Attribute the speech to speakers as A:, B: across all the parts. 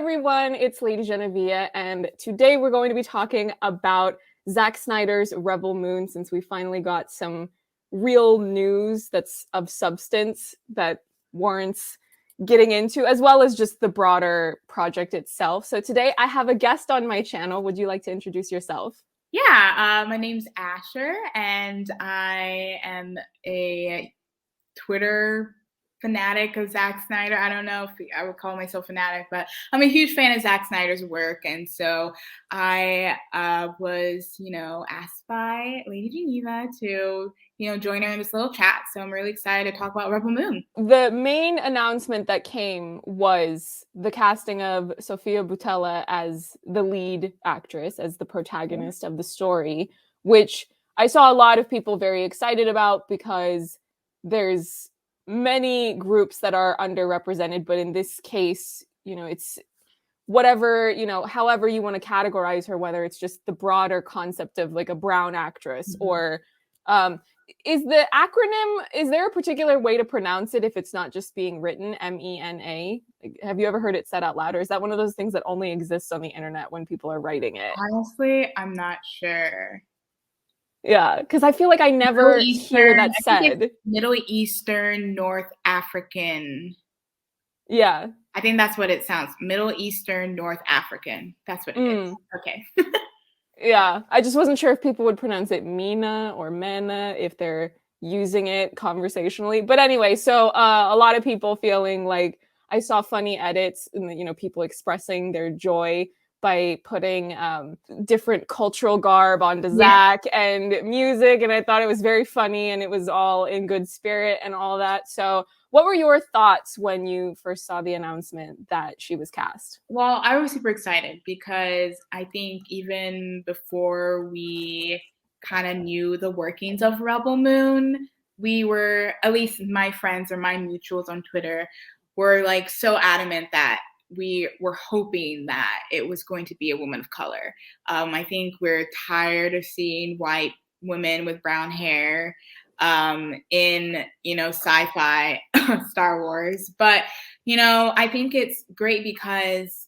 A: everyone, it's Lady Genevieve, and today we're going to be talking about Zack Snyder's Rebel Moon, since we finally got some real news that's of substance that warrants getting into, as well as just the broader project itself. So today I have a guest on my channel. Would you like to introduce yourself?
B: Yeah, my name's Asher, and I am a Twitter fanatic of Zack Snyder. I don't know if I would call myself fanatic, but I'm a huge fan of Zack Snyder's work. And so I was, asked by Lady Geneva to, join her in this little chat. So I'm really excited to talk about Rebel Moon.
A: The main announcement that came was the casting of Sofia Boutella as the lead actress, as the protagonist of the story, which I saw a lot of people very excited about because there's many groups that are underrepresented, but in this case, it's whatever, however you want to categorize her, whether it's just the broader concept of like a brown actress or is the acronym, is there a particular way to pronounce it if it's not just being written MENA? Have you ever heard it said out loud, or is that one of those things that only exists on the internet when people are writing it?
B: Honestly, I'm not sure.
A: Yeah, because I feel like I never hear that said.
B: Middle Eastern, North African.
A: Yeah.
B: I think that's what it sounds. Middle Eastern, North African. That's what it is. Okay.
A: Yeah, I just wasn't sure if people would pronounce it Mina or Mena if they're using it conversationally. But anyway, so a lot of people feeling like, I saw funny edits and people expressing their joy by putting different cultural garb onto Zack and music, and I thought it was very funny, and it was all in good spirit and all that. So what were your thoughts when you first saw the announcement that she was cast?
B: Well, I was super excited because I think even before we kind of knew the workings of Rebel Moon, we were, at least my friends or my mutuals on Twitter, were like so adamant that we were hoping that it was going to be a woman of color. I think we're tired of seeing white women with brown hair in, sci-fi Star Wars. But, I think it's great because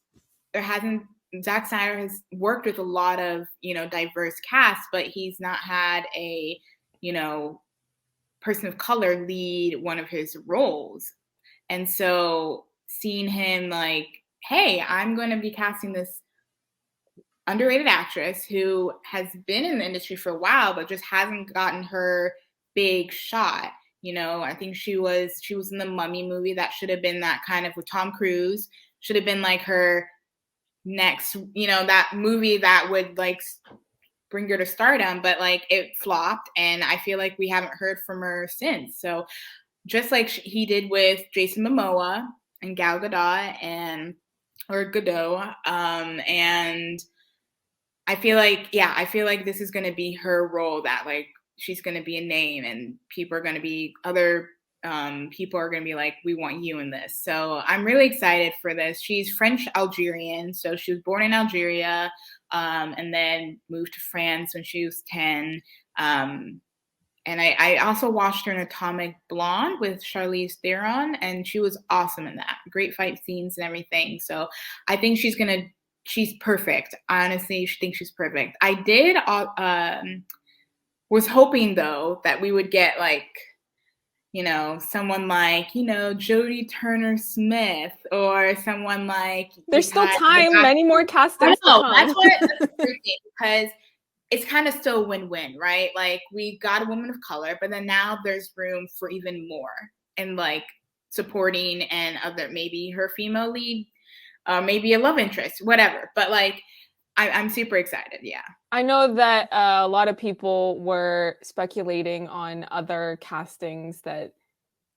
B: Zack Snyder has worked with a lot of, diverse casts, but he's not had a, person of color lead one of his roles. And so seeing him like, hey, I'm going to be casting this underrated actress who has been in the industry for a while, but just hasn't gotten her big shot. I think she was in the Mummy movie. That should have been that kind of, with Tom Cruise, should have been like her next, that movie that would like bring her to stardom, but like it flopped. And I feel like we haven't heard from her since. So just like he did with Jason Momoa and Gal Gadot and I feel like this is going to be her role, that like she's going to be a name, and people are going to be like, we want you in this. So I'm really excited for this. She's French Algerian, so she was born in Algeria, and then moved to France when she was 10. And I also watched her in Atomic Blonde with Charlize Theron, and she was awesome in that. Great fight scenes and everything. So I think she's perfect. I honestly think she's perfect. I did was hoping though that we would get like, someone like, Jodie Turner-Smith, or someone like.
A: There's still time. Many more castings to come.
B: That's freaking, because it's kind of still win-win, right? Like, we got a woman of color, but then now there's room for even more, and like supporting and other, maybe her female lead, maybe a love interest, whatever. But like, I'm super excited. Yeah.
A: I know that a lot of people were speculating on other castings that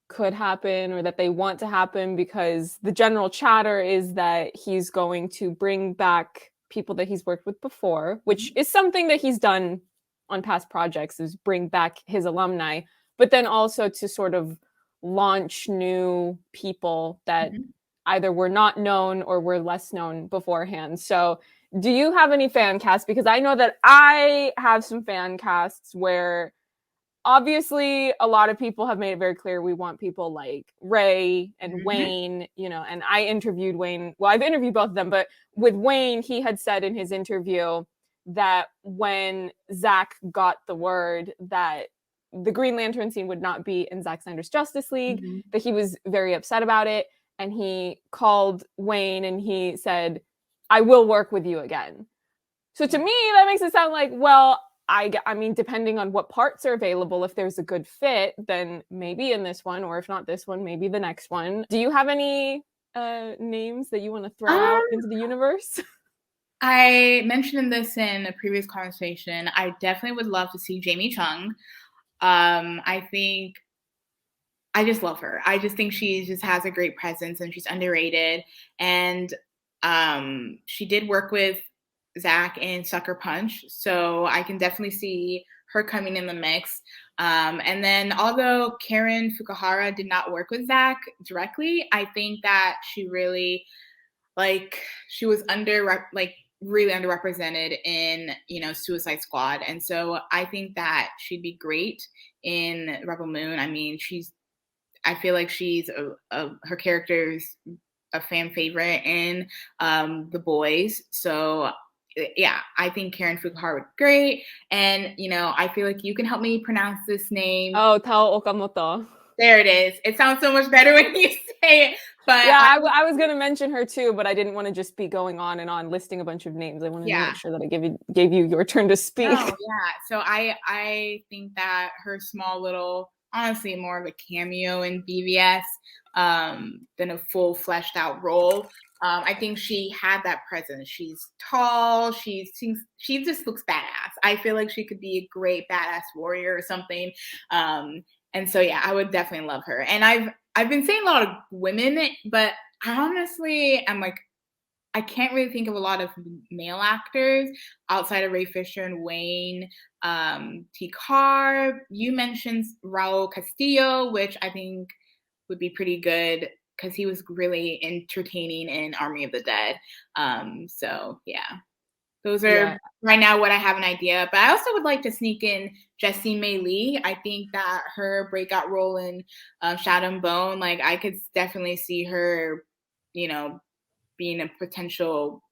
A: could happen or that they want to happen, because the general chatter is that he's going to bring back people that he's worked with before, which is something that he's done on past projects, is bring back his alumni, but then also to sort of launch new people that either were not known or were less known beforehand. So do you have any fan casts? Because I know that I have some fan casts where obviously a lot of people have made it very clear we want people like Ray and Wayne, you know, and I interviewed Wayne. Well, I've interviewed both of them, but with Wayne, he had said in his interview that when Zack got the word that the Green Lantern scene would not be in Zack Snyder's Justice League, that he was very upset about it. And he called Wayne and he said, I will work with you again. So to me, that makes it sound like, well, I mean, depending on what parts are available, if there's a good fit, then maybe in this one, or if not this one, maybe the next one. Do you have any names that you want to throw out into the universe?
B: I mentioned this in a previous conversation. I definitely would love to see Jamie Chung. I think I just love her. I just think she just has a great presence and she's underrated. And she did work with Zack in Sucker Punch, so I can definitely see her coming in the mix. And then although Karen Fukuhara did not work with Zack directly, I think that she really, she was really underrepresented in, Suicide Squad. And so I think that she'd be great in Rebel Moon. I mean, I feel like she's her character's a fan favorite in The Boys. So yeah, I think Karen Fukuhara would be great. And, I feel like you can help me pronounce this name.
A: Oh, Tao Okamoto.
B: There it is. It sounds so much better when you say it. But
A: yeah, I was going to mention her too, but I didn't want to just be going on and on listing a bunch of names. I wanted to make sure that I gave you your turn to speak.
B: Oh, yeah. So I think that her small little, honestly, more of a cameo in BVS than a full fleshed out role. I think she had that presence. She's tall. She just looks badass. I feel like she could be a great badass warrior or something. And so, yeah, I would definitely love her. And I've been saying a lot of women, but I honestly am like, I can't really think of a lot of male actors outside of Ray Fisher and Wayne. T. Carr, you mentioned Raul Castillo, which I think would be pretty good because he was really entertaining in Army of the Dead. So, yeah. Those are right now what I have an idea. But I also would like to sneak in Jessie May Lee. I think that her breakout role in Shadow and Bone, I could definitely see her, being a potential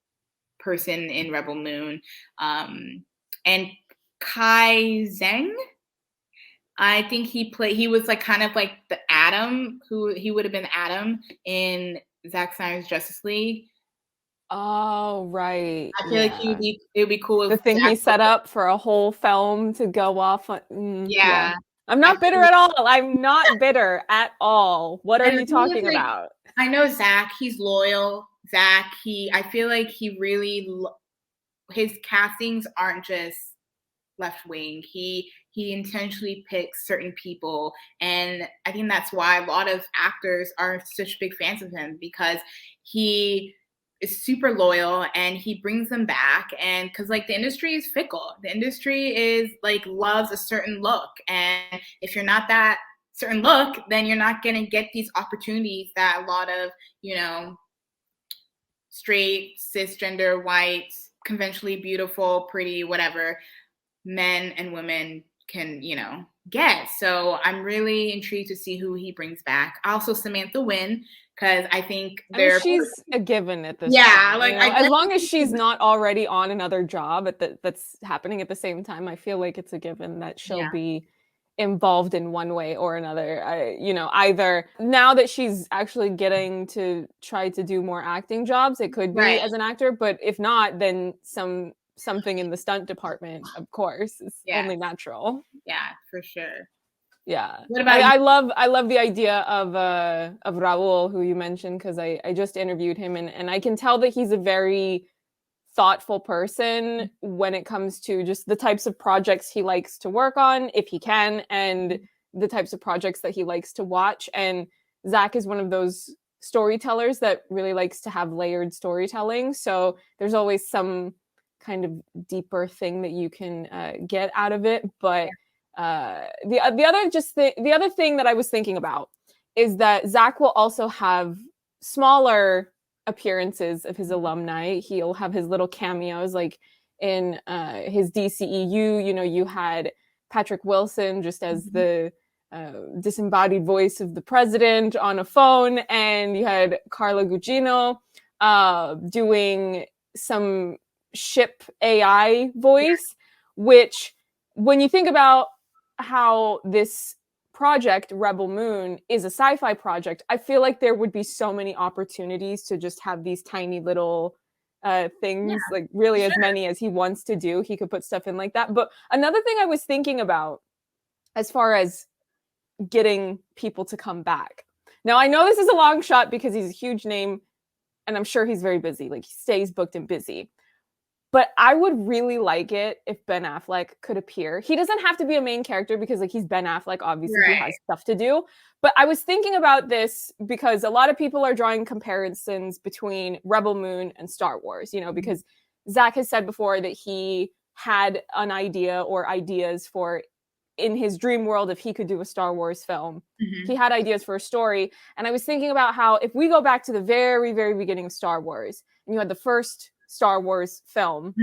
B: person in Rebel Moon. And Kai Zhang, I think he was kind of like the Atom, he would have been Atom in Zack Snyder's Justice League.
A: Oh, right.
B: I feel like it would be cool.
A: The thing he set up for a whole film to go off on.
B: Yeah.
A: I'm not bitter at all. I'm not bitter at all. What are you talking about?
B: I know Zack, he's loyal. Zack, I feel like he really, his castings aren't just left wing. He intentionally picks certain people. And I think that's why a lot of actors are such big fans of him, because he is super loyal and he brings them back. And because the industry is fickle. The industry is loves a certain look. And if you're not that certain look, then you're not going to get these opportunities that a lot of, straight, cisgender, white, conventionally beautiful, pretty, whatever, men and women can, get. So I'm really intrigued to see who he brings back. Also Samantha Wynn, because I think
A: she's a given at this
B: point.
A: As long as she's not already on another job that's happening at the same time, I feel like it's a given that she'll be involved in one way or another. Either now that she's actually getting to try to do more acting jobs, it could be as an actor, but if not, then something in the stunt department, of course, is only natural.
B: Yeah, for sure.
A: Yeah. What about I love the idea of Raul, who you mentioned, because I just interviewed him and I can tell that he's a very thoughtful person when it comes to just the types of projects he likes to work on, if he can, and the types of projects that he likes to watch. And Zack is one of those storytellers that really likes to have layered storytelling. So there's always some kind of deeper thing that you can get out of it. But the other thing that I was thinking about is that Zack will also have smaller appearances of his alumni. He'll have his little cameos, like in his DCEU. You had Patrick Wilson just as the disembodied voice of the president on a phone, and you had Carla Gugino doing some ship AI voice, which when you think about how this project, Rebel Moon, is a sci-fi project, I feel like there would be so many opportunities to just have these tiny little things, like really as many as he wants to do. He could put stuff in like that. But another thing I was thinking about as far as getting people to come back. Now, I know this is a long shot because he's a huge name and I'm sure he's very busy. Like, he stays booked and busy. But I would really like it if Ben Affleck could appear. He doesn't have to be a main character because, like, he's Ben Affleck. Obviously, he has stuff to do. But I was thinking about this because a lot of people are drawing comparisons between Rebel Moon and Star Wars, you know, because Zack has said before that he had an idea or ideas for, in his dream world, if he could do a Star Wars film, he had ideas for a story. And I was thinking about how if we go back to the very, very beginning of Star Wars, and you had the first Star Wars film,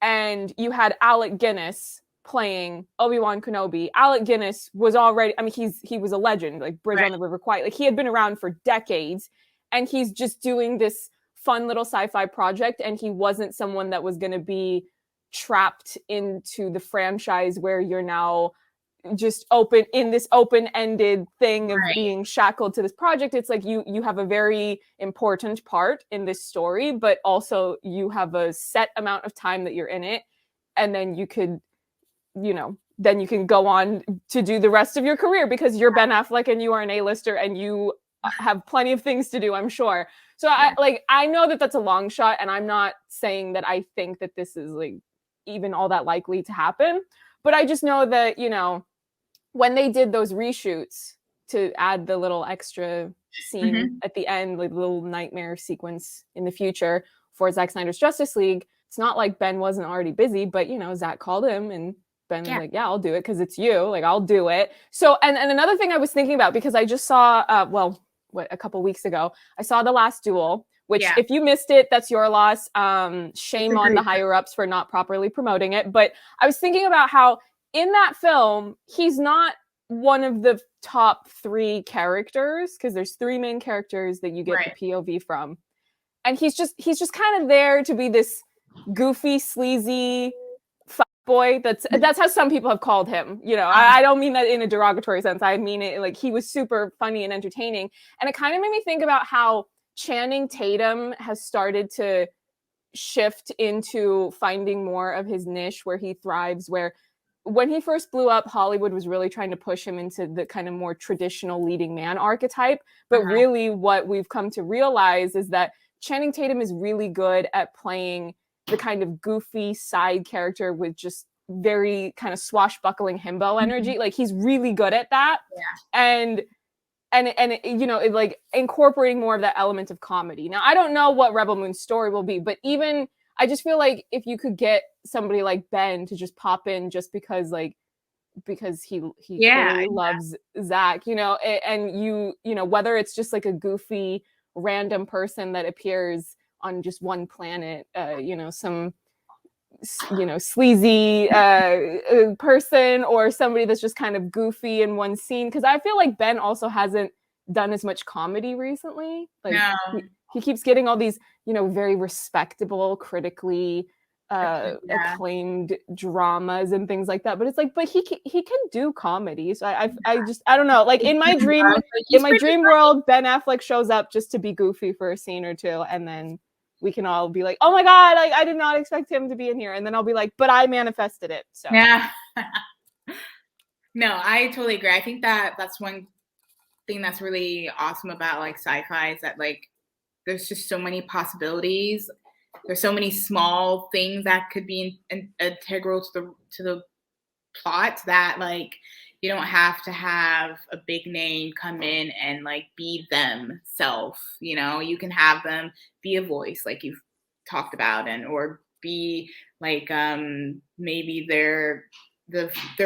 A: and you had Alec Guinness playing Obi-Wan Kenobi. Alec Guinness was already, I mean, he was a legend, like Bridge on the River Kwai. Like, he had been around for decades, and he's just doing this fun little sci-fi project, and he wasn't someone that was going to be trapped into the franchise where you're now just open in this open-ended thing of being shackled to this project. It's like you have a very important part in this story, but also you have a set amount of time that you're in it, and then you could, you know, then you can go on to do the rest of your career because you're Ben Affleck and you are an A-lister and you have plenty of things to do, I'm sure. So I know that that's a long shot, and I'm not saying that I think that this is like even all that likely to happen, but I just know that, you know, when they did those reshoots to add the little extra scene at the end, like the little nightmare sequence in the future for Zack Snyder's Justice League, it's not like Ben wasn't already busy, but, you know, Zack called him and Ben was like, yeah, I'll do it because it's you. Like, I'll do it. So, and another thing I was thinking about, because I just saw, a couple weeks ago, I saw The Last Duel, which if you missed it, that's your loss. Shame on the higher ups for not properly promoting it. But I was thinking about how in that film, he's not one of the top 3 characters, because there's 3 main characters that you get the POV from. And he's just kind of there to be this goofy, sleazy boy. That's how some people have called him. You know, I don't mean that in a derogatory sense. I mean it like he was super funny and entertaining. And it kind of made me think about how Channing Tatum has started to shift into finding more of his niche where he thrives, where when he first blew up, Hollywood was really trying to push him into the kind of more traditional leading man archetype. But really what we've come to realize is that Channing Tatum is really good at playing the kind of goofy side character with just very kind of swashbuckling himbo energy. Like, he's really good at that. And you know, it, like, incorporating more of that element of comedy. Now, I don't know what Rebel Moon's story will be, but even I just feel like if you could get somebody like Ben to just pop in just because he clearly loves Zack, you know, and you know, whether it's just like a goofy random person that appears on just one planet, you know, some, you know, sleazy person, or somebody that's just kind of goofy in one scene. Because I feel like Ben also hasn't done as much comedy recently. Like, he keeps getting all these, you know, very respectable, critically acclaimed dramas and things like that. But it's like, but he can do comedy. So I don't know. Like, in my dream world, Ben Affleck shows up just to be goofy for a scene or two, and then we can all be like, oh my God, I did not expect him to be in here. And then I'll be like, but I manifested it. So
B: no, I totally agree. I think that's one thing that's really awesome about like sci-fi is that like there's just so many possibilities. There's so many small things that could be integral to the plot that like you don't have to have a big name come in and like be themselves. You know, you can have them be a voice like you've talked about, and or be like maybe their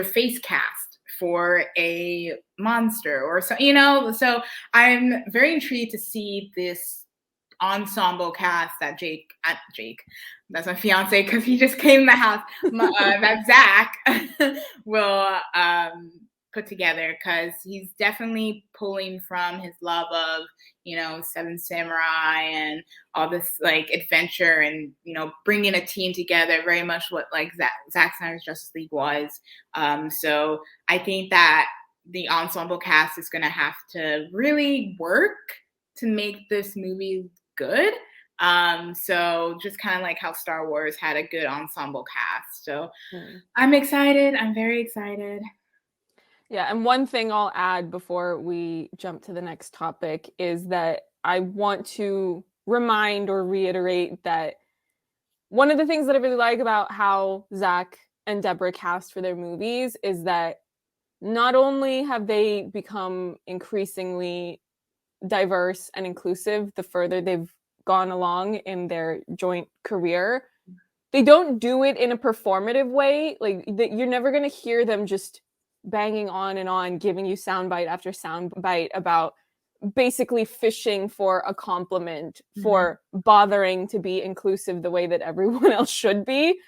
B: face cast for a monster or so, you know. So I'm very intrigued to see this ensemble cast that Jake, that's my fiance because he just came in the house, that Zach will put together, because he's definitely pulling from his love of, Seven Samurai and all this like adventure and, bringing a team together, very much what like Zack Snyder's Justice League was. So I think that the ensemble cast is going to have to really work to make this movie good. So just kind of like how Star Wars had a good ensemble cast. So I'm excited. I'm very excited.
A: Yeah, and one thing I'll add before we jump to the next topic is that I want to remind or reiterate that one of the things that I really like about how Zack and Deborah cast for their movies is that not only have they become increasingly diverse and inclusive the further they've gone along in their joint career, they don't do it in a performative way. Like you're never going to hear them just banging on and on, giving you soundbite after soundbite about basically fishing for a compliment for bothering to be inclusive the way that everyone else should be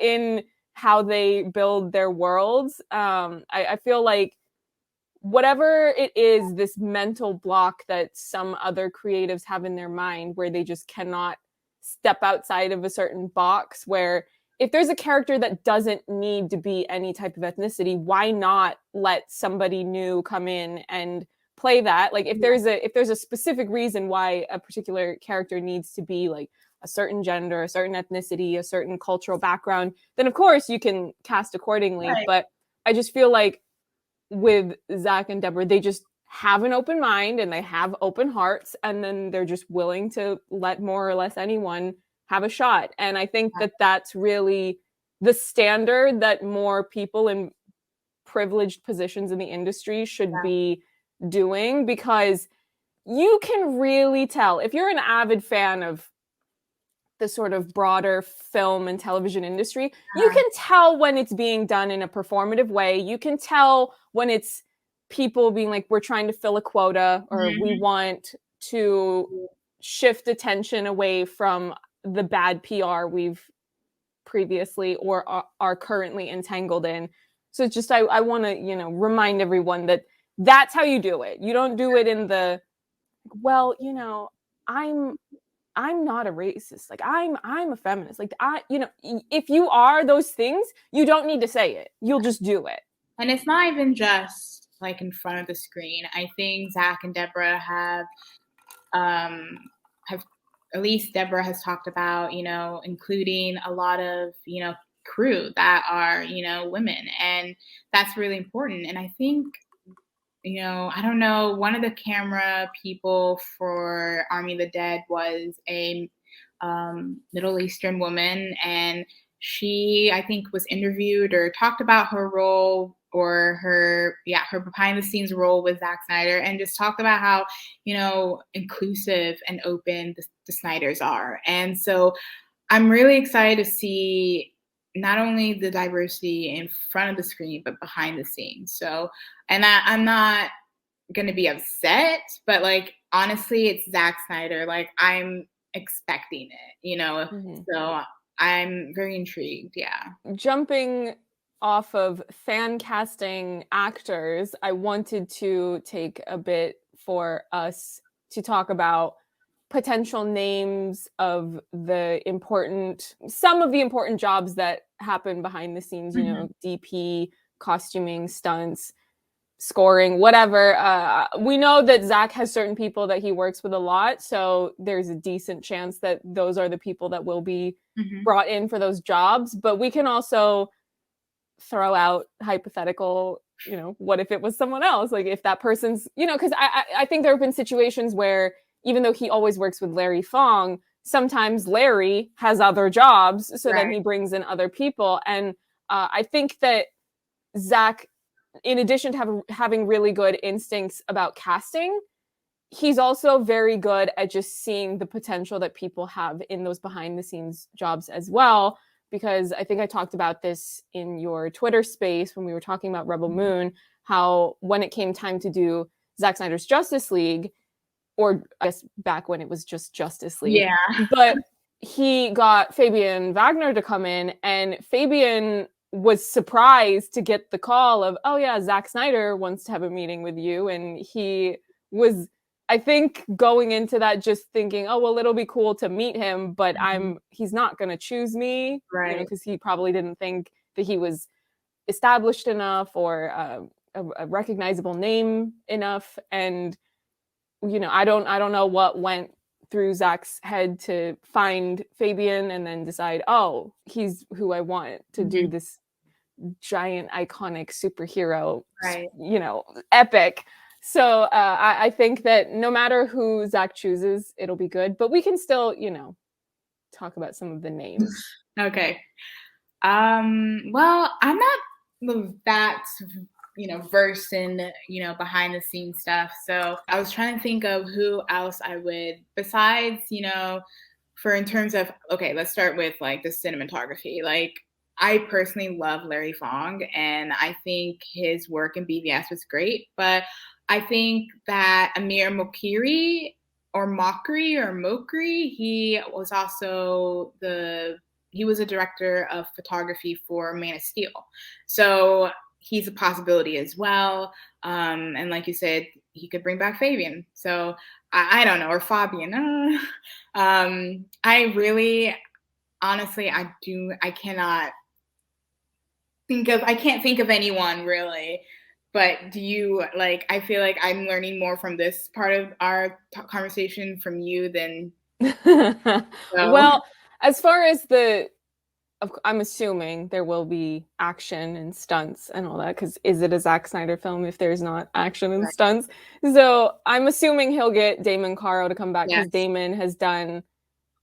A: in how they build their worlds. I feel like whatever it is, this mental block that some other creatives have in their mind where they just cannot step outside of a certain box, where if there's a character that doesn't need to be any type of ethnicity, why not let somebody new come in and play that? Like if there's a specific reason why a particular character needs to be like a certain gender, a certain ethnicity, a certain cultural background, then of course you can cast accordingly. Right. But I just feel like with Zack and Deborah, they just have an open mind and they have open hearts, and then they're just willing to let more or less anyone have a shot. And I think that that's really the standard that more people in privileged positions in the industry should be doing, because you can really tell if you're an avid fan of the sort of broader film and television industry, you can tell when it's being done in a performative way. You can tell when it's people being like, we're trying to fill a quota, or we want to shift attention away from the bad PR we've previously or are currently entangled in. So it's just, I want to, remind everyone that that's how you do it. You don't do it in the, well, I'm not a racist. Like I'm a feminist. Like if you are those things, you don't need to say it. You'll just do it.
B: And it's not even just like in front of the screen. I think Zack and Deborah have at least Deborah has talked about, including a lot of, crew that are, women. And that's really important. And I think, I don't know, one of the camera people for Army of the Dead was a Middle Eastern woman. And she, I think, was interviewed or talked about her role or her behind the scenes role with Zack Snyder, and just talked about how, inclusive and open the Snyders are. And so I'm really excited to see not only the diversity in front of the screen, but behind the scenes. So, and I'm not going to be upset, but like, honestly, it's Zack Snyder. Like I'm expecting it, so I'm very intrigued. Yeah.
A: Jumping off of fan casting actors, I wanted to take a bit for us to talk about potential names of some of the important jobs that happen behind the scenes, DP, costuming, stunts, scoring, whatever. We know that Zack has certain people that he works with a lot, so there's a decent chance that those are the people that will be brought in for those jobs. But we can also throw out hypothetical, what if it was someone else? Like if that person's, because I think there have been situations where even though he always works with Larry Fong, sometimes Larry has other jobs, so then he brings in other people. And I think that Zack, in addition to having really good instincts about casting, he's also very good at just seeing the potential that people have in those behind the scenes jobs as well. Because I think I talked about this in your Twitter space when we were talking about Rebel Moon, how when it came time to do Zack Snyder's Justice League, or I guess back when it was just Justice League.
B: Yeah.
A: But he got Fabian Wagner to come in, and Fabian was surprised to get the call of, oh yeah, Zack Snyder wants to have a meeting with you. And he was, I think, going into that just thinking, oh, well, it'll be cool to meet him, but he's not going to choose me,
B: Right.
A: because he probably didn't think that he was established enough or a recognizable name enough. And, I don't know what went through Zach's head to find Fabian and then decide, oh, he's who I want to do this giant iconic superhero,
B: right,
A: epic. So I think that no matter who Zach chooses, it'll be good, but we can still, talk about some of the names.
B: Okay. Well, I'm not that, versed in, behind the scenes stuff. So I was trying to think of who else I would, besides, for in terms of, okay, let's start with like the cinematography. Like, I personally love Larry Fong, and I think his work in BVS was great. But I think that Amir Mokri, he was also he was a director of photography for Man of Steel. So he's a possibility as well. And like you said, he could bring back Fabian. So I don't know, or Fabian. I really, honestly, I can't think of anyone really. But do you, like, I feel like I'm learning more from this part of our conversation from you than.
A: Well, as far as I'm assuming there will be action and stunts and all that, because is it a Zack Snyder film if there's not action and stunts? So I'm assuming he'll get Damon Caro to come back, because Damon has done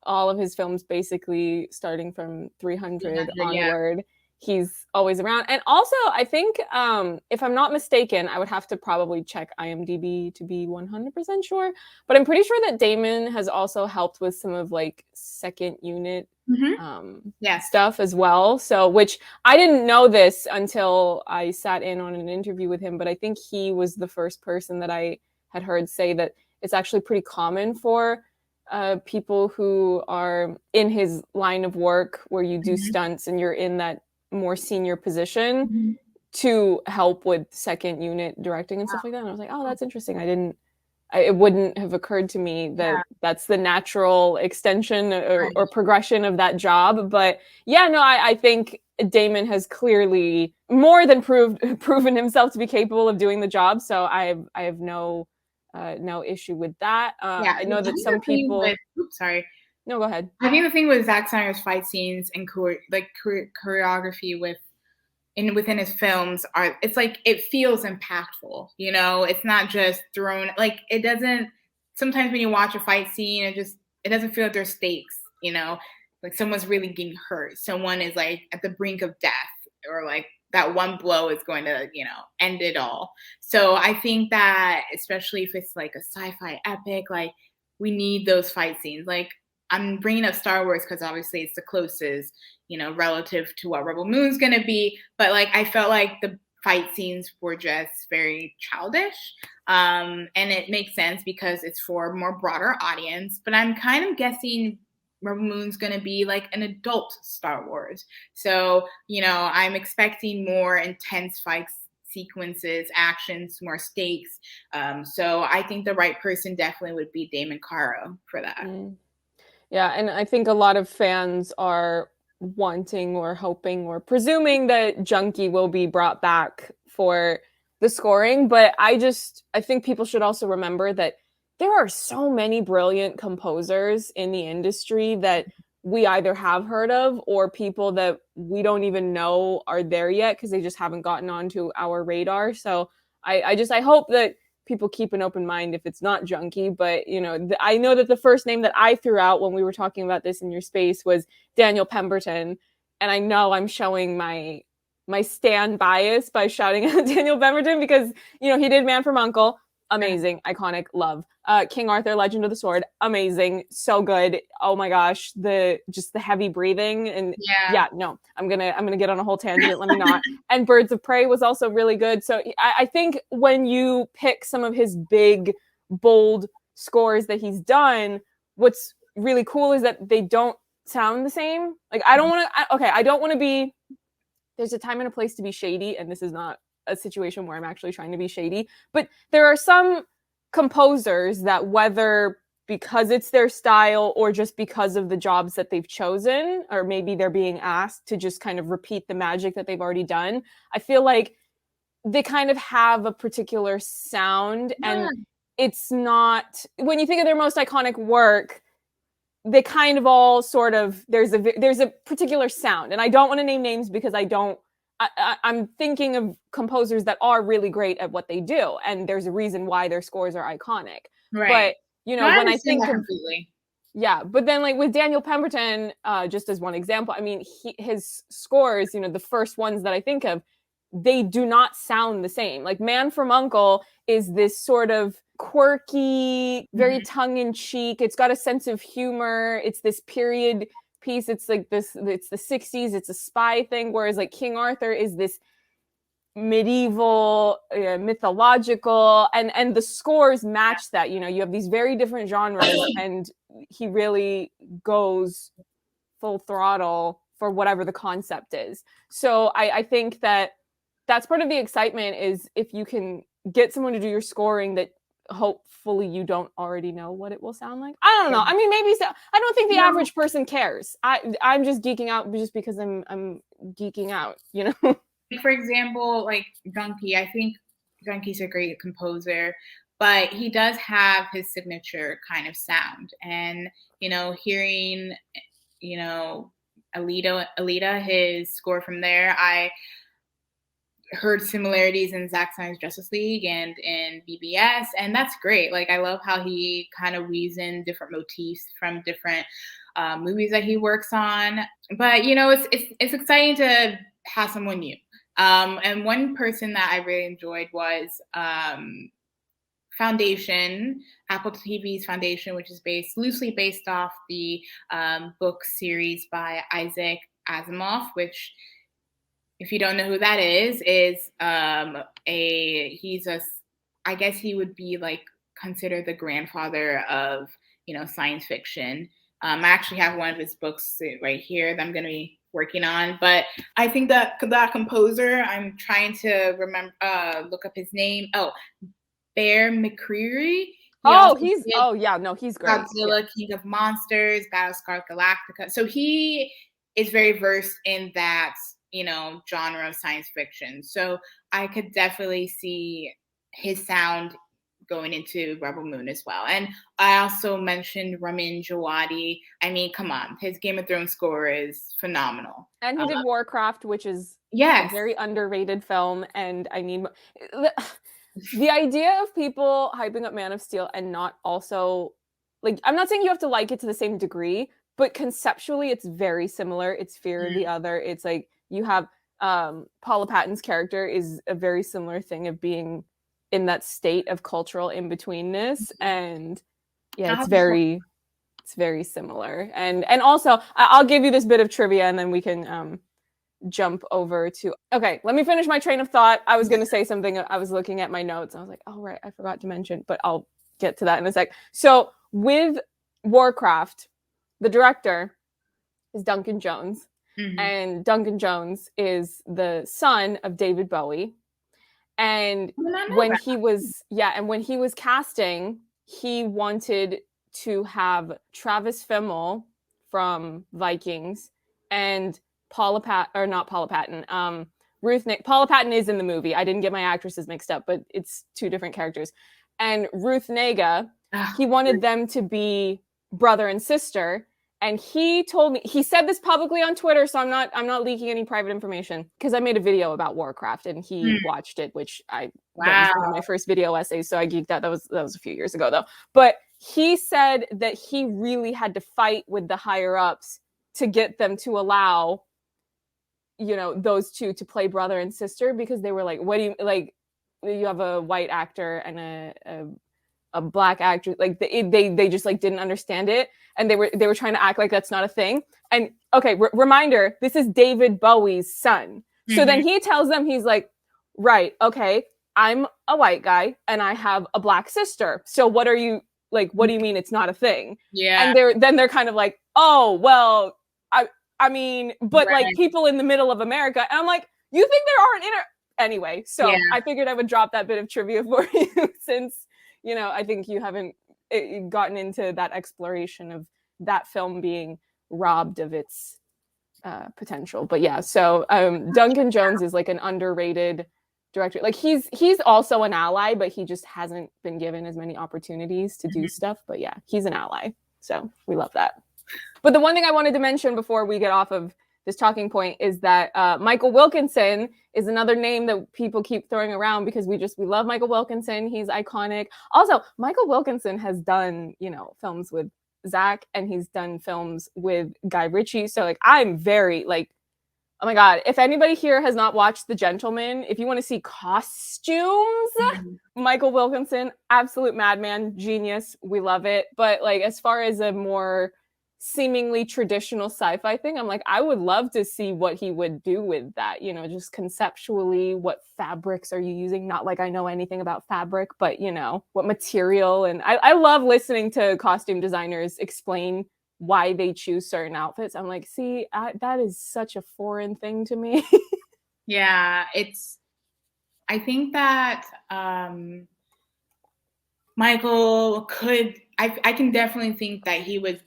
A: all of his films basically starting from 300 onward. Yeah. He's always around. And also, I think, if I'm not mistaken, I would have to probably check IMDb to be 100% sure, but I'm pretty sure that Damon has also helped with some of like second unit stuff as well. So, which I didn't know this until I sat in on an interview with him, but I think he was the first person that I had heard say that it's actually pretty common for people who are in his line of work where you do stunts and you're in that more senior position to help with second unit directing and stuff like that. And I was like, oh, that's interesting. It wouldn't have occurred to me that that's the natural extension or progression of that job. But yeah, no, I think Damon has clearly more than proven himself to be capable of doing the job. So I have no issue with that. I know that some people.
B: Sorry.
A: No, go ahead.
B: I think the thing with Zack Snyder's fight scenes and choreography within his films it's like it feels impactful. It's not just thrown, like, it doesn't. Sometimes when you watch a fight scene, it doesn't feel like there's stakes. Like someone's really getting hurt. Someone is like at the brink of death, or like that one blow is going to, end it all. So I think that especially if it's like a sci-fi epic, like we need those fight scenes. Like, I'm bringing up Star Wars because obviously it's the closest, relative to what Rebel Moon's going to be. But like, I felt like the fight scenes were just very childish. And it makes sense because it's for a more broader audience. But I'm kind of guessing Rebel Moon's going to be like an adult Star Wars. So, I'm expecting more intense fight sequences, actions, more stakes. So I think the right person definitely would be Damon Caro for that.
A: Yeah, and I think a lot of fans are wanting or hoping or presuming that Junkie will be brought back for the scoring, but I think people should also remember that there are so many brilliant composers in the industry that we either have heard of or people that we don't even know are there yet because they just haven't gotten onto our radar. So I hope that people keep an open mind if it's not Junkie, but I know that the first name that I threw out when we were talking about this in your space was Daniel Pemberton, and I know I'm showing my stan bias by shouting out Daniel Pemberton because he did Man from U.N.C.L.E., amazing, iconic, love. King Arthur, Legend of the Sword, amazing, so good. Oh my gosh, the heavy breathing and no, I'm gonna get on a whole tangent. Let me not. And Birds of Prey was also really good. So I think when you pick some of his big, bold scores that he's done, what's really cool is that they don't sound the same. Like, I don't want to, I don't want to be, there's a time and a place to be shady, and this is not a situation where I'm actually trying to be shady, but there are some composers that, whether because it's their style or just because of the jobs that they've chosen, or maybe they're being asked to just kind of repeat the magic that they've already done, I feel like they kind of have a particular sound, and it's not, when you think of their most iconic work, they kind of all sort of, there's a particular sound, and I don't want to name names because I'm thinking of composers that are really great at what they do, and there's a reason why their scores are iconic.
B: Right.
A: But when I think of
B: completely.
A: Yeah, but then like with Daniel Pemberton, just as one example, I mean, his scores, the first ones that I think of, they do not sound the same. Like Man from U.N.C.L.E. is this sort of quirky, very tongue-in-cheek. It's got a sense of humor. It's this period piece. It's like this, it's the 60s. It's a spy thing. Whereas like King Arthur is this medieval, mythological, and the scores match that. You have these very different genres, and he really goes full throttle for whatever the concept is. So I think that's part of the excitement, is if you can get someone to do your scoring that hopefully you don't already know what it will sound like. I don't know. I mean, maybe so. I don't think the average person cares. I'm just geeking out just because I'm geeking out,
B: For example, like Gunky, I think Gunky's a great composer, but he does have his signature kind of sound. And, hearing, Alita, his score from there, I heard similarities in Zack Snyder's Justice League and in BBS, and that's great. Like, I love how he kind of weaves in different motifs from different movies that he works on. But, it's exciting to have someone new. And one person that I really enjoyed was Foundation, Apple TV's Foundation, which is loosely based off the book series by Isaac Asimov, which, if you don't know who that is I guess he would be like considered the grandfather of, science fiction. I actually have one of his books right here that I'm going to be working on, but I think that composer, I'm trying to remember, look up his name. Oh, Bear McCreary.
A: He's great.
B: Godzilla, King of Monsters, Battlestar Galactica. So he is very versed in that, genre of science fiction. So I could definitely see his sound going into Rebel Moon as well. And I also mentioned Ramin Djawadi. I mean, come on, his Game of Thrones score is phenomenal.
A: And he did Warcraft, which is a very underrated film. And I mean, the idea of people hyping up Man of Steel and not also, like, I'm not saying you have to like it to the same degree, but conceptually it's very similar. It's Fear of the Other. It's like, you have Paula Patton's character is a very similar thing of being in that state of cultural in-betweenness. And it's very similar. And also, I'll give you this bit of trivia, and then we can jump over to, okay, let me finish my train of thought. I was going to say something. I was looking at my notes. I was like, oh, right, I forgot to mention, but I'll get to that in a sec. So with Warcraft, the director is Duncan Jones. And Duncan Jones is the son of David Bowie. And when he was casting, he wanted to have Travis Fimmel from Vikings and Paula Patton. Paula Patton is in the movie. I didn't get my actresses mixed up, but it's two different characters. And Ruth Negga, he wanted them to be brother and sister. And he told me, he said this publicly on Twitter, so I'm not leaking any private information, because I made a video about Warcraft and he watched it, which that was one of my first video essays, so I geeked out. That was a few years ago though. But he said that he really had to fight with the higher ups to get them to allow, those two to play brother and sister, because they were like, what do you, like, you have a white actor and a black actor, like they just like didn't understand it, and they were trying to act like that's not a thing. And okay, reminder, this is David Bowie's son. So then he tells them, he's like, right, okay, I'm a white guy and I have a black sister, so what are you Like, what do you mean it's not a thing?
B: Yeah.
A: And they're kind of like, oh, well, I mean, but
B: Right.
A: like people in the middle of America. And I'm like, you think there aren't anyway, so
B: Yeah.
A: I figured I would drop that bit of trivia for you since, you know, I think you haven't gotten into that exploration of that film being robbed of its potential. But yeah, so Duncan Jones is like an underrated director. Like he's also an ally, but he just hasn't been given as many opportunities to do stuff. But yeah, he's an ally, so we love that. But the one thing I wanted to mention before we get off of this talking point is that Michael Wilkinson is another name that people keep throwing around because we love Michael Wilkinson. He's iconic. Also, Michael Wilkinson has done, you know, films with Zack, and he's done films with Guy Ritchie. So like, I'm very like, oh my God, if anybody here has not watched The Gentleman, if you want to see costumes, Michael Wilkinson, absolute madman, genius. We love it. But like, as far as a more seemingly traditional sci-fi thing, I'm like, I would love to see what he would do with that, you know, just conceptually, what fabrics are you using? Not like I know anything about fabric, but you know, what material. And I love listening to costume designers explain why they choose certain outfits. I'm like, see, that is such a foreign thing to me.
B: Yeah, I think that Michael I can definitely think that he would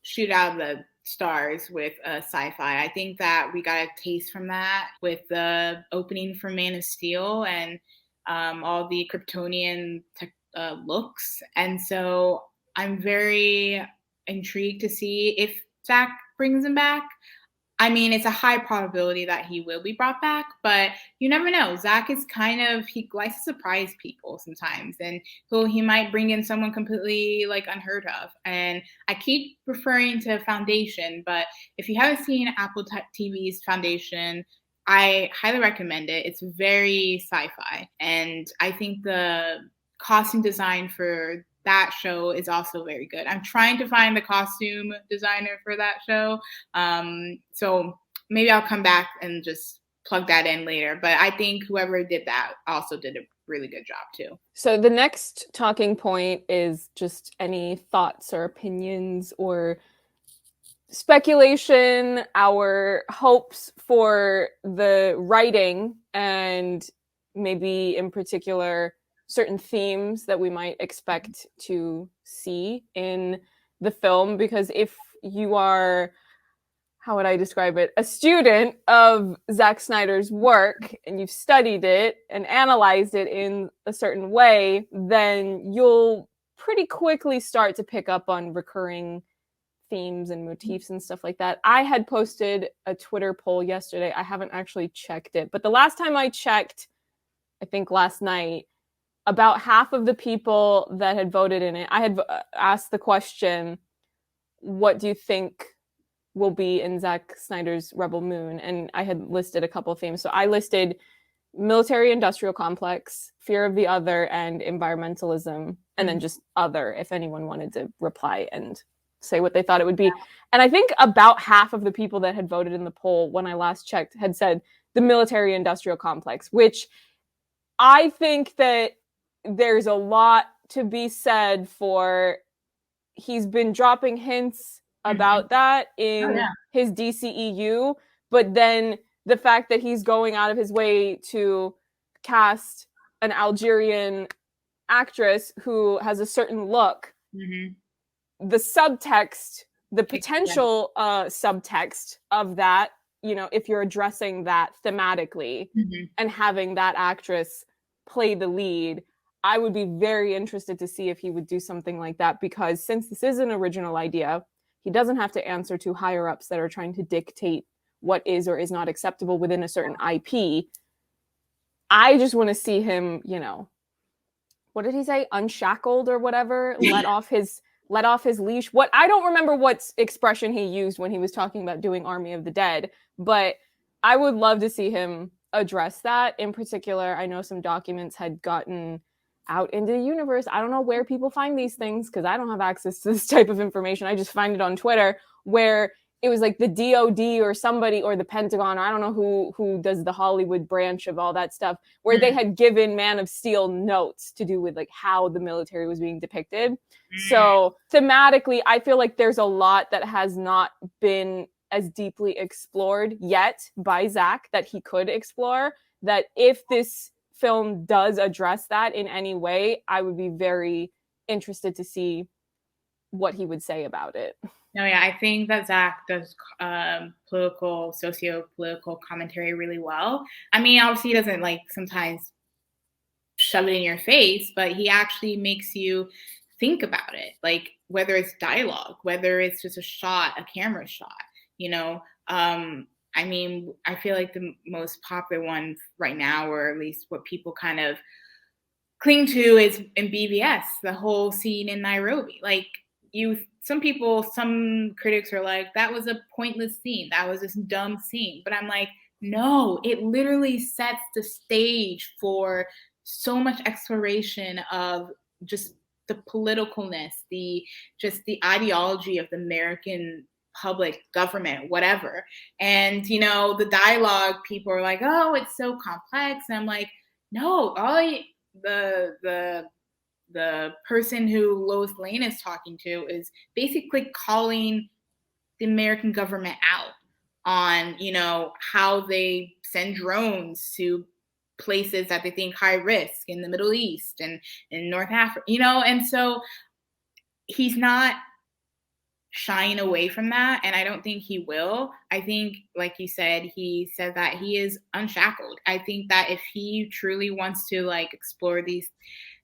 B: shoot out of the stars with sci-fi. I think that we got a taste from that with the opening for Man of Steel and all the Kryptonian looks. And so I'm very intrigued to see if Zack brings him back. I mean, it's a high probability that he will be brought back, but you never know. Zack is he likes to surprise people sometimes, and he might bring in someone completely like unheard of. And I keep referring to Foundation, but if you haven't seen Apple TV's Foundation, I highly recommend it. It's very sci-fi, and I think the costume design for that show is also very good. I'm trying to find the costume designer for that show. So maybe I'll come back and just plug that in later. But I think whoever did that also did a really good job too.
A: So the next talking point is just any thoughts or opinions or speculation, our hopes for the writing, and maybe in particular certain themes that we might expect to see in the film. Because if you are, how would I describe it, a student of Zack Snyder's work and you've studied it and analyzed it in a certain way, then you'll pretty quickly start to pick up on recurring themes and motifs and stuff like that. I had posted a Twitter poll yesterday. I haven't actually checked it, but the last time I checked, I think last night, about half of the people that had voted in it, I had asked the question, what do you think will be in Zack Snyder's Rebel Moon? And I had listed a couple of themes. So I listed military industrial complex, fear of the other, and environmentalism, and then just other, if anyone wanted to reply and say what they thought it would be. And I think about half of the people that had voted in the poll when I last checked had said the military industrial complex, which I think that there's a lot to be said for. He's been dropping hints about that in his DCEU, but then the fact that he's going out of his way to cast an Algerian actress who has a certain look, the subtext, the potential subtext of that, you know, if you're addressing that thematically and having that actress play the lead, I would be very interested to see if he would do something like that, because since this is an original idea, he doesn't have to answer to higher ups that are trying to dictate what is or is not acceptable within a certain IP. I just want to see him, you know, what did he say? Unshackled or whatever, let off his leash. What, I don't remember what expression he used when he was talking about doing Army of the Dead, but I would love to see him address that. In particular, I know some documents had gotten out into the universe. I don't know where people find these things because I don't have access to this type of information. I just find it on Twitter, where it was like the DOD or somebody, or the Pentagon, or I don't know who does the Hollywood branch of all that stuff, where they had given Man of Steel notes to do with like how the military was being depicted. So thematically, I feel like there's a lot that has not been as deeply explored yet by Zack that he could explore, that if this film does address that in any way, I would be very interested to see what he would say about it.
B: No, yeah, I think that Zack does socio-political commentary really well. I mean, obviously, he doesn't like sometimes shove it in your face, but he actually makes you think about it. Like whether it's dialogue, whether it's just a camera shot, you know. I mean, I feel like the most popular one right now, or at least what people kind of cling to, is in BVS, the whole scene in Nairobi. Like some critics are like, that was a pointless scene. That was this dumb scene. But I'm like, no, it literally sets the stage for so much exploration of just the politicalness, the ideology of the American public government, whatever. And, you know, the dialogue, people are like, oh, it's so complex. And I'm like, no, the person who Lois Lane is talking to is basically calling the American government out on, you know, how they send drones to places that they think high risk in the Middle East and in North Africa, you know. And so he's not shying away from that, and I don't think he will. I think, like you said, he said that he is unshackled. I think that if he truly wants to like explore these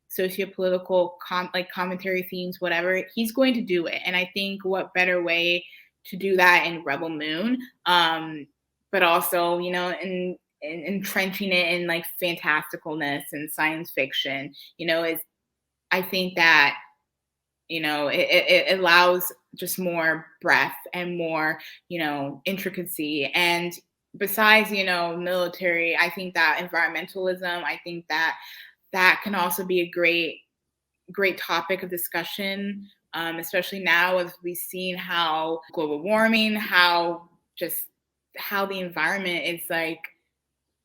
B: socio-political commentary themes, whatever, he's going to do it. And I think what better way to do that in Rebel Moon, but also, you know, in entrenching it in like fantasticalness and science fiction, you know, is, I think that, you know, it allows just more breadth and more, you know, intricacy. And besides, you know, military, I think that environmentalism, I think that can also be a great topic of discussion, especially now as we've seen how global warming, how the environment is like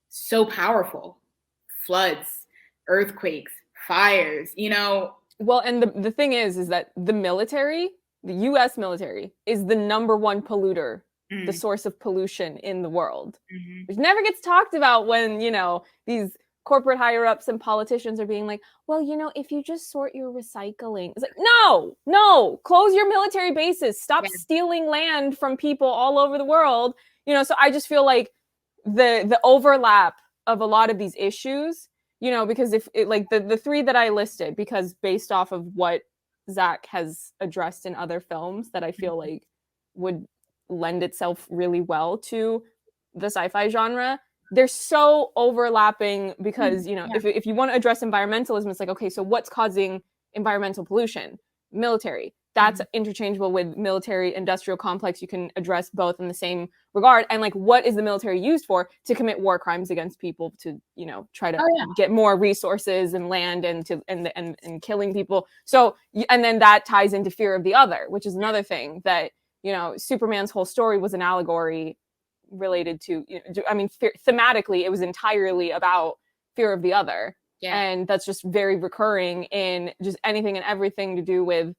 B: so powerful. Floods, earthquakes, fires, you know.
A: Well, and the thing is that the military, the US military, is the number one polluter, the source of pollution in the world. Which never gets talked about when, you know, these corporate higher ups and politicians are being like, well, you know, if you just sort your recycling. It's like, no, close your military bases. Stop stealing land from people all over the world. You know, so I just feel like the overlap of a lot of these issues, you know, because if it, like the three that I listed, because based off of what Zack has addressed in other films that I feel like would lend itself really well to the sci-fi genre, they're so overlapping because, you know, if you want to address environmentalism, it's like, okay, so what's causing environmental pollution? Military. That's interchangeable with military industrial complex. You can address both in the same regard. And like, what is the military used for? To commit war crimes against people, to, you know, try to get more resources and land and killing people. So, and then that ties into fear of the other, which is another thing that, you know, Superman's whole story was an allegory related to, you know, I mean, thematically, it was entirely about fear of the other. And that's just very recurring in just anything and everything to do with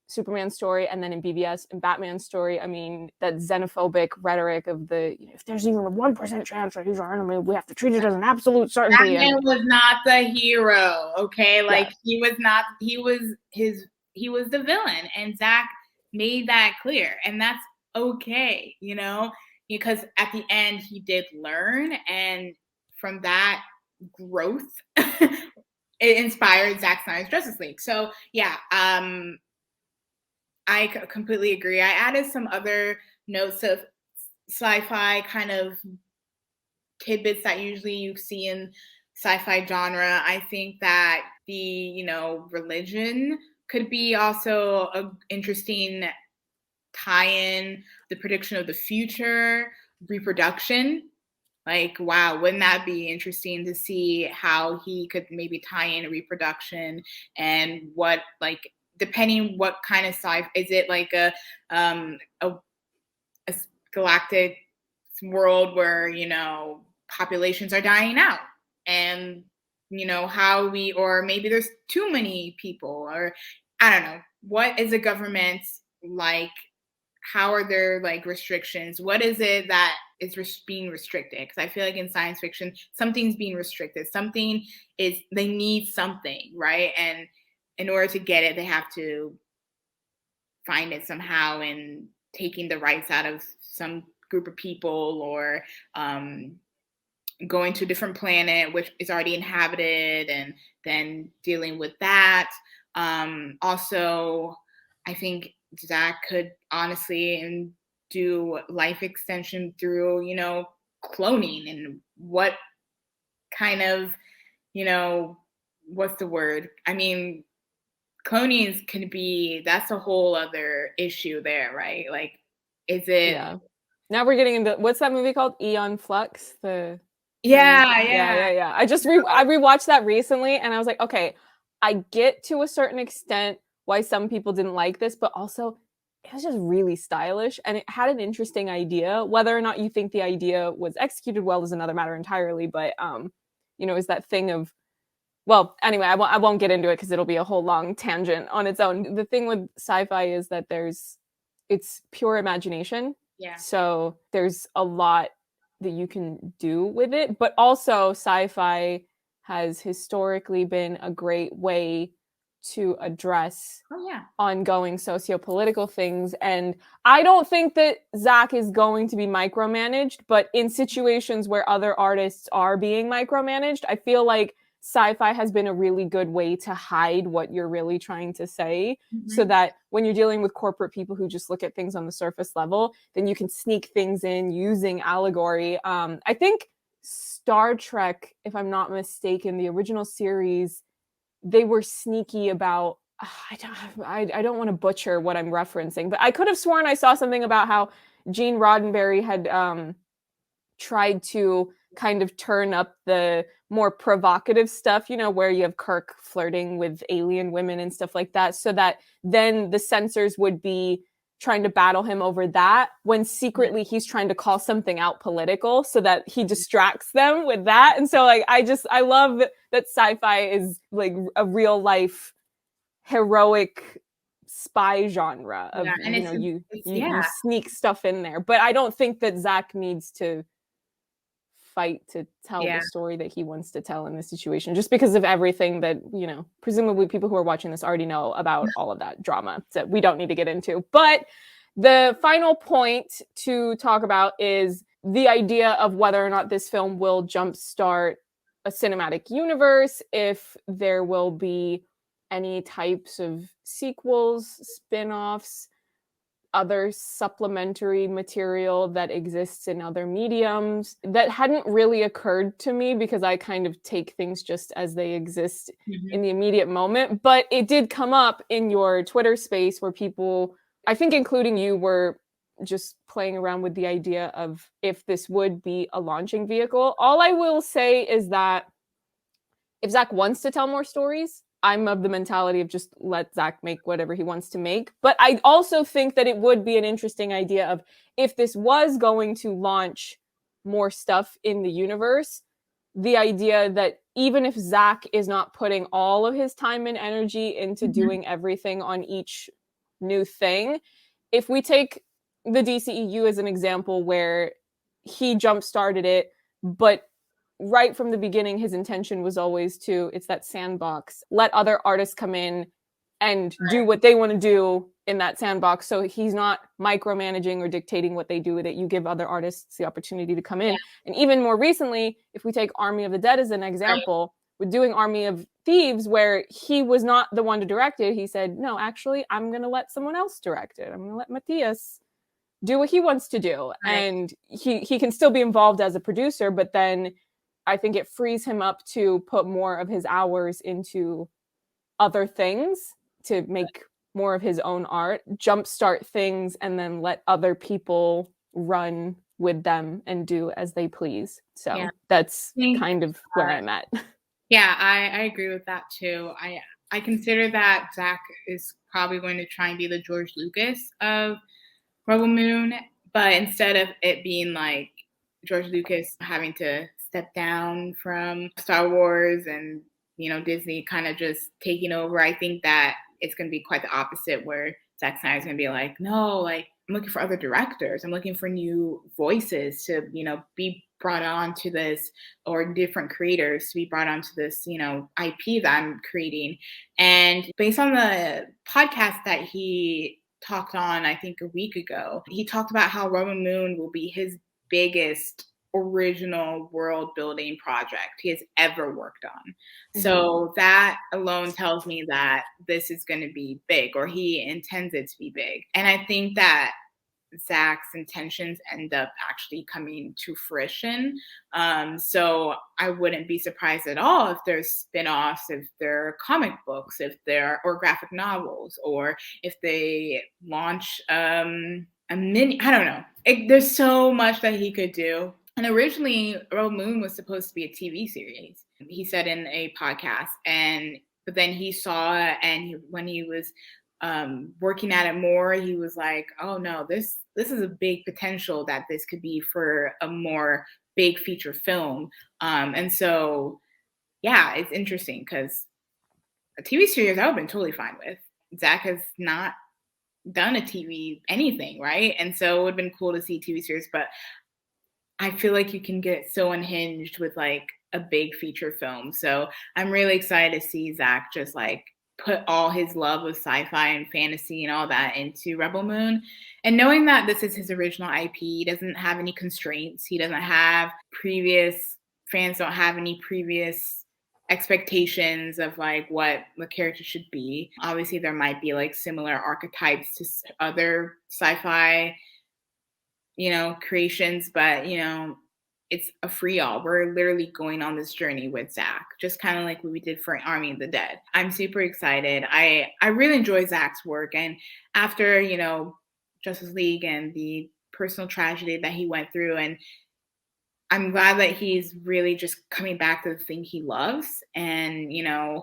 A: Superman's story, and then in BVS and Batman's story. I mean, that xenophobic rhetoric of the, you know, if there's even a 1% chance that he's our enemy, we have to treat it as an absolute certainty.
B: Batman was not the hero, okay? Like he was not. He was the villain, and Zack made that clear, and that's okay, you know, because at the end he did learn, and from that growth, it inspired Zack Snyder's Justice League. So yeah, I completely agree. I added some other notes of sci-fi kind of tidbits that usually you see in sci-fi genre. I think that the, you know, religion could be also an interesting tie-in, the prediction of the future, reproduction. Like, wow, wouldn't that be interesting to see how he could maybe tie in reproduction and what, like, depending what kind of sci-fi, is it like a galactic world where, populations are dying out, and, how or maybe there's too many people, or I don't know. What is the government like? How are there like restrictions? What is it that is being restricted? Because I feel like in science fiction, something's being restricted. They need something, right? And in order to get it, they have to find it somehow in taking the rights out of some group of people, or going to a different planet which is already inhabited, and then dealing with that. Also, I think Zack could honestly do life extension through, cloning, and what kind of, what's the word? I mean, cloning that's a whole other issue there, right? Like, is it?
A: Yeah. Now we're getting into, what's that movie called? Eon Flux?
B: Yeah.
A: I rewatched that recently, and I was like, okay, I get to a certain extent why some people didn't like this, but also it was just really stylish, and it had an interesting idea. Whether or not you think the idea was executed well is another matter entirely, but is that thing of, well, anyway, I won't get into it because it'll be a whole long tangent on its own. The thing with sci-fi is that it's pure imagination.
B: Yeah.
A: So there's a lot that you can do with it, but also sci-fi has historically been a great way to address ongoing socio-political things. And I don't think that Zack is going to be micromanaged, but in situations where other artists are being micromanaged, I feel like sci-fi has been a really good way to hide what you're really trying to say, so that when you're dealing with corporate people who just look at things on the surface level, then you can sneak things in using allegory. I think Star Trek, if I'm not mistaken, the original series, they were sneaky about, I don't want to butcher what I'm referencing, but I could have sworn I saw something about how Gene Roddenberry had tried to kind of turn up the more provocative stuff, where you have Kirk flirting with alien women and stuff like that, so that then the censors would be trying to battle him over that, when secretly he's trying to call something out political, so that he distracts them with that. And so like I love that sci-fi is like a real life heroic spy genre of, you sneak stuff in there. But I don't think that Zack needs to fight to tell the story that he wants to tell in this situation, just because of everything that, presumably people who are watching this already know about all of that drama, so we don't need to get into. But the final point to talk about is the idea of whether or not this film will jumpstart a cinematic universe, if there will be any types of sequels, spin-offs, other supplementary material that exists in other mediums. That hadn't really occurred to me because I kind of take things just as they exist in the immediate moment. But it did come up in your Twitter space where people, I think including you, were just playing around with the idea of if this would be a launching vehicle. All I will say is that if Zack wants to tell more stories, I'm of the mentality of just let Zack make whatever he wants to make. But I also think that it would be an interesting idea of, if this was going to launch more stuff in the universe, the idea that even if Zack is not putting all of his time and energy into doing everything on each new thing, if we take the DCEU as an example where he jump-started it, but right from the beginning, his intention was always it's that sandbox. Let other artists come in and do what they want to do in that sandbox. So he's not micromanaging or dictating what they do with it. You give other artists the opportunity to come in. And even more recently, if we take Army of the Dead as an example, with doing Army of Thieves, where he was not the one to direct it, he said, no, actually, I'm going to let someone else direct it. I'm going to let Matthias do what he wants to do. And he can still be involved as a producer, but then I think it frees him up to put more of his hours into other things, to make more of his own art, jumpstart things, and then let other people run with them and do as they please. So that's kind of where I'm at.
B: Yeah, I agree with that too. I consider that Zack is probably going to try and be the George Lucas of Rebel Moon, But instead of it being like George Lucas having to step down from Star Wars and, Disney kind of just taking over, I think that it's going to be quite the opposite, where Zack Snyder's going to be like, no, like, I'm looking for other directors. I'm looking for new voices to, be brought on to this, or different creators to be brought onto this, IP that I'm creating. And based on the podcast that he talked on, I think a week ago, he talked about how Rebel Moon will be his biggest original world building project he has ever worked on. So that alone tells me that this is going to be big, or he intends it to be big. And I think that Zack's intentions end up actually coming to fruition. So I wouldn't be surprised at all if there's spin-offs, if there are comic books, or graphic novels, or if they launch a mini, I don't know. There's so much that he could do. And originally, Rebel Moon was supposed to be a TV series, he said in a podcast. But then he saw it, and when he was working at it more, he was like, oh no, this is a big potential that this could be for a more big feature film. And so, yeah, it's interesting because a TV series I would have been totally fine with. Zack has not done a TV anything, right? And so it would have been cool to see TV series, but I feel like you can get so unhinged with like a big feature film. So I'm really excited to see Zack just like put all his love of sci-fi and fantasy and all that into Rebel Moon. And knowing that this is his original IP, he doesn't have any constraints. He doesn't have fans don't have any previous expectations of like what the character should be. Obviously, there might be like similar archetypes to other sci-fi, creations, but, it's a free all. We're literally going on this journey with Zack, just kind of like what we did for Army of the Dead. I'm super excited. I really enjoy Zack's work. And after, Justice League and the personal tragedy that he went through, and I'm glad that he's really just coming back to the thing he loves. And,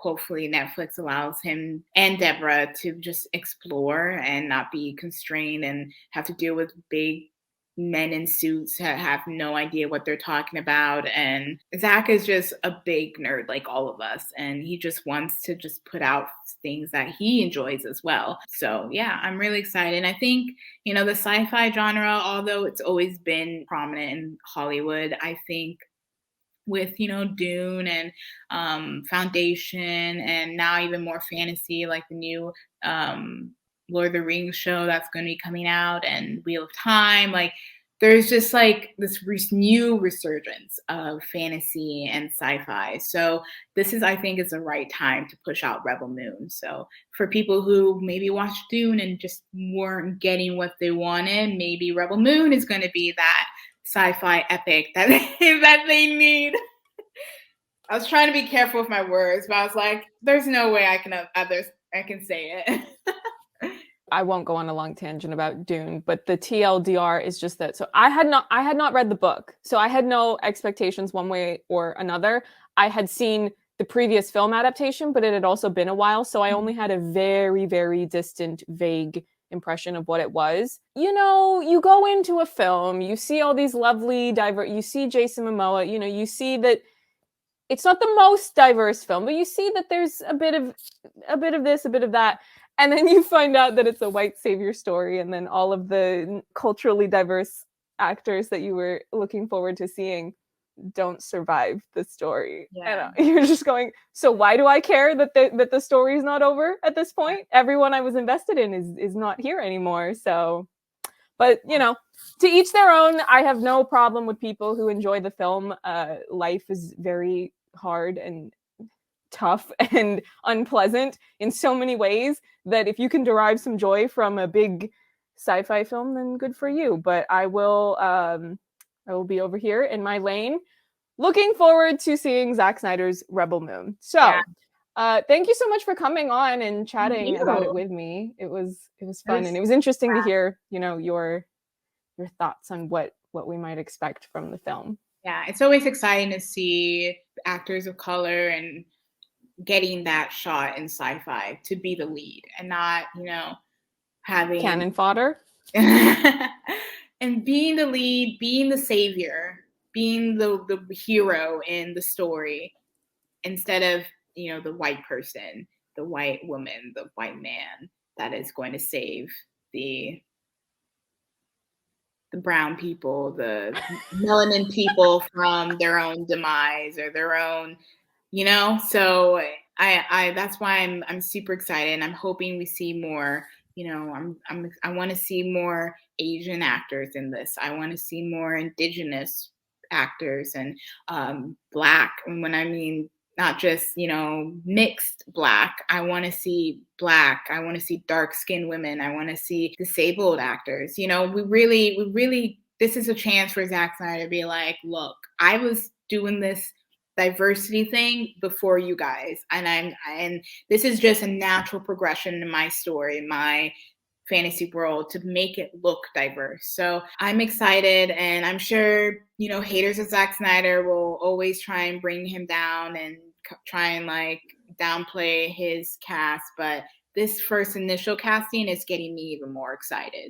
B: hopefully Netflix allows him and Deborah to just explore and not be constrained and have to deal with big men in suits that have no idea what they're talking about. And Zack is just a big nerd like all of us, and he just wants to just put out things that he enjoys as well. So yeah, I'm really excited. And I think, the sci-fi genre, although it's always been prominent in Hollywood, I think with, Dune and Foundation, and now even more fantasy, like the new Lord of the Rings show that's going to be coming out, and Wheel of Time, like there's just like this new resurgence of fantasy and sci-fi. So this is, I think, is the right time to push out Rebel Moon. So for people who maybe watched Dune and just weren't getting what they wanted, maybe Rebel Moon is going to be that sci-fi epic that they need. I was trying to be careful with my words, but I was like, there's no way I can say it.
A: I won't go on a long tangent about Dune, but the TLDR is just that. So I had not read the book, so I had no expectations one way or another. I had seen the previous film adaptation, but it had also been a while, so I only had a very, very distant, vague impression of what it was. You go into a film, you see all these lovely you see Jason Momoa, you see that it's not the most diverse film, but you see that there's a bit of this, a bit of that. And then you find out that it's a white savior story, and then all of the culturally diverse actors that you were looking forward to seeing don't survive the story.
B: Yeah.
A: And you're just going, so why do I care that the story is not over at this point? Everyone I was invested in is not here anymore. So, but to each their own. I have no problem with people who enjoy the film. Life is very hard and tough and unpleasant in so many ways that if you can derive some joy from a big sci-fi film, then good for you. But I will be over here in my lane looking forward to seeing Zack Snyder's Rebel Moon. So yeah. Thank you so much for coming on and chatting about it with me. It was fun, and it was interesting to hear your thoughts on what we might expect from the film.
B: Yeah, it's always exciting to see actors of color and getting that shot in sci-fi to be the lead, and not, having
A: cannon fodder.
B: and being the lead, being the savior, being the hero in the story instead of, you know, the white person, the white woman, the white man that is going to save the brown people, the melanin people from their own demise or their own, you know. So I that's why I'm super excited, and I'm hoping we see more. You know, I want to see more Asian actors in this. I want to see more Indigenous actors and Black. And when I mean not just, you know, mixed Black, I want to see Black. I want to see dark skinned women. I want to see disabled actors. You know, we really, this is a chance for Zack Snyder to be like, look, I was doing this diversity thing before you guys, and this is just a natural progression in my story, my fantasy world, to make it look diverse. So I'm excited, and I'm sure, you know, haters of Zack Snyder will always try and bring him down and try and like downplay his cast, but this first initial casting is getting me even more excited.